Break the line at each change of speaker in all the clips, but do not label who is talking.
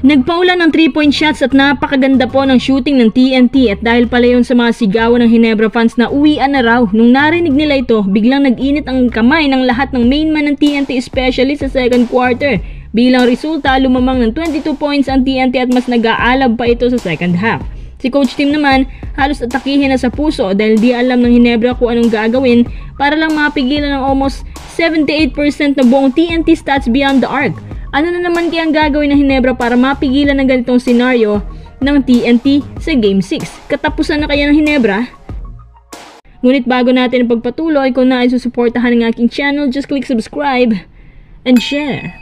Nagpaulan ng 3-point shots at napakaganda po ng shooting ng TNT at dahil pala yun sa mga sigawan ng Ginebra fans na uwian na raw. Nung narinig nila ito, biglang nag-init ang kamay ng lahat ng main man ng TNT especially sa second quarter. Bilang resulta, lumamang ng 22 points ang TNT at mas nag-aalab pa ito sa second half. Si Coach Tim naman, halos atakihin na sa puso dahil di alam ng Ginebra kung anong gagawin para lang mapigilan ng almost 78% na buong TNT stats beyond the arc. Ano na naman kaya ang gagawin ng Ginebra para mapigilan ng ganitong senaryo ng TNT sa Game 6? Katapusan na kaya ng Ginebra? Ngunit bago natin ang pagpatuloy, kung nais susuportahan ng aking channel, just click subscribe and share.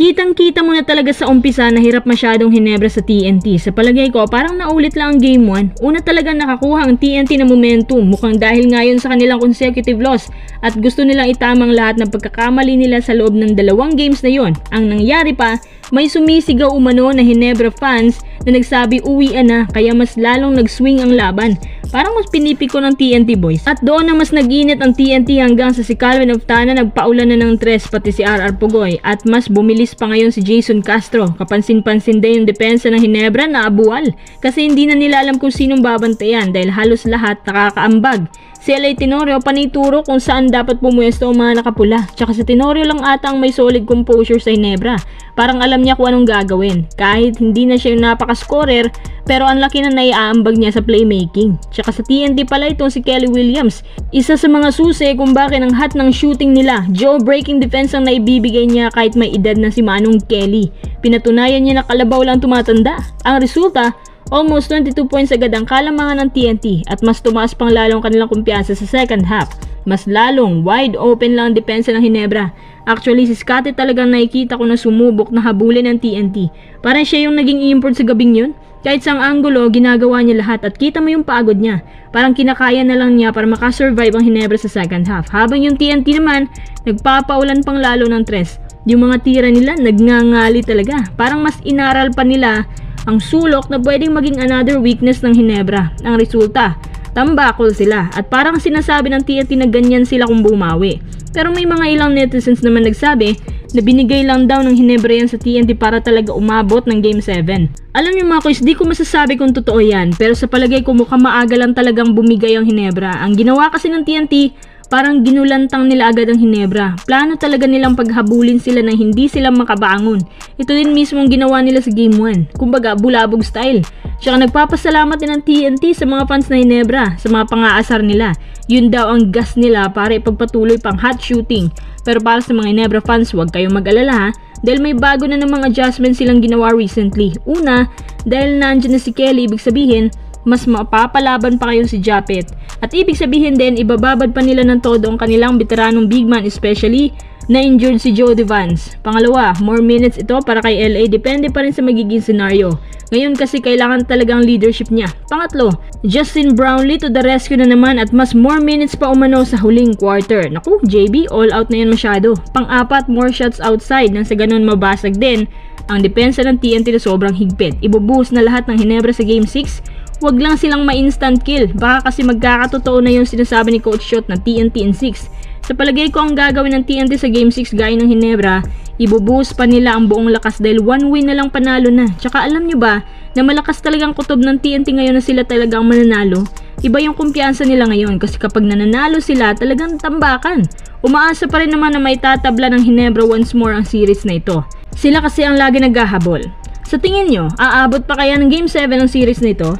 Kitang-kita mo na talaga sa umpisa na hirap masyadong Ginebra sa TNT. Sa palagay ko, parang naulit lang ang Game 1. Una talaga nakakuha ang TNT na momentum, mukhang dahil ngayon sa kanilang consecutive loss at gusto nilang itamang lahat ng pagkakamali nila sa loob ng 2 games na yon. Ang nangyari pa, may sumisigaw umano na Ginebra fans na nagsabi uwian na kaya mas lalong nag-swing ang laban. Parang mas pinipiko ng TNT boys. At doon na mas nag-init ang TNT hanggang sa si Calvin Oftana nagpaulan na ng 3 pati si RR Pugoy at mas bumilis pa ngayon si Jason Castro. Kapansin-pansin din yung depensa ng Ginebra na abuwal kasi hindi na nila alam kung sinong babantayan dahil halos lahat nakakaambag. Si LA Tenorio panituro kung saan dapat pumuesto ang mga nakapula. Tsaka si Tenorio lang ata ang may solid composure sa Ginebra. Parang alam niya kung anong gagawin. Kahit hindi na siya yung napaka-scorer, pero ang laki na naiaambag niya sa playmaking. Tsaka sa TNT pala itong si Kelly Williams. Isa sa mga susi kung bakit ang hot ng shooting nila. Jaw-breaking defense ang naibibigay niya kahit may edad na si Manong Kelly. Pinatunayan niya na kalabaw lang tumatanda. Ang resulta, almost 22 points agad ang kalamangan ng TNT at mas tumaas pang lalong kanilang kumpiyansa sa second half. Mas lalong wide open lang ang depensa ng Ginebra. Actually, si Scottie talagang nakikita ko na sumubok na habulin ng TNT. Parang siya yung naging import sa gabing yun. Kahit sang anggulo, ginagawa niya lahat at kita mo yung pagod niya. Parang kinakaya na lang niya para makasurvive ang Ginebra sa second half. Habang yung TNT naman, nagpapaulan pang lalo ng 3. Yung mga tira nila, nagngangali talaga. Parang mas inaral pa nila ang sulok na pwedeng maging another weakness ng Ginebra. Ang resulta, tambakol sila at parang sinasabi ng TNT na ganyan sila kung bumawi. Pero may mga ilang netizens naman nagsabi na binigay lang daw ng Ginebra yan sa TNT para talaga umabot ng Game 7. Alam niyo mga kuys, di ko masasabi kung totoo yan, pero sa palagay ko mukhang maaga lang talagang bumigay ang Ginebra. Ang ginawa kasi ng TNT, parang ginulantang nila agad ang Ginebra. Plano talaga nilang paghabulin sila na hindi sila makabangon. Ito din mismo ang ginawa nila sa Game 1. Kumbaga, bulabog style. Tsaka nagpapasalamat din ang TNT sa mga fans na Ginebra, sa mga pang-aasar nila. Yun daw ang gas nila para ipagpatuloy pang hot shooting. Pero para sa mga Ginebra fans, huwag kayong mag-alala ha, dahil may bago na namang adjustments silang ginawa recently. Una, dahil nandiyan na si Kelly, ibig sabihin, mas mapapalaban pa kayo si Japet. At ibig sabihin din, ibababad pa nila ng todo ang kanilang veteranong big man, especially na injured si Jody Vance. Pangalawa, more minutes ito para kay LA, depende pa rin sa magiging senaryo. Ngayon kasi kailangan talagang leadership niya. Pangatlo, Justin Brownlee to the rescue na naman at mas more minutes pa umano sa huling quarter. Naku, JB, all out na yan masyado. Pang-apat, more shots outside nang sa ganun mabasag din ang depensa ng TNT na sobrang higpit. Ibubuhos na lahat ng Ginebra sa Game 6. Huwag lang silang ma-instant kill. Baka kasi magkakatotoo na yung sinasabi ni Coach Shot na TNT in 6. Sa palagay ko ang gagawin ng TNT sa Game 6 gaya ng Ginebra, ibubuhos pa nila ang buong lakas dahil 1 win na lang panalo na. Tsaka alam nyo ba na malakas talagang kutob ng TNT ngayon na sila talagang mananalo? Iba yung kumpiyansa nila ngayon kasi kapag nananalo sila talagang tambakan. Umaasa pa rin naman na may tatabla ng Ginebra once more ang series na ito. Sila kasi ang lagi naghahabol. Sa tingin nyo, aabot pa kaya ng Game 7 ang series na ito?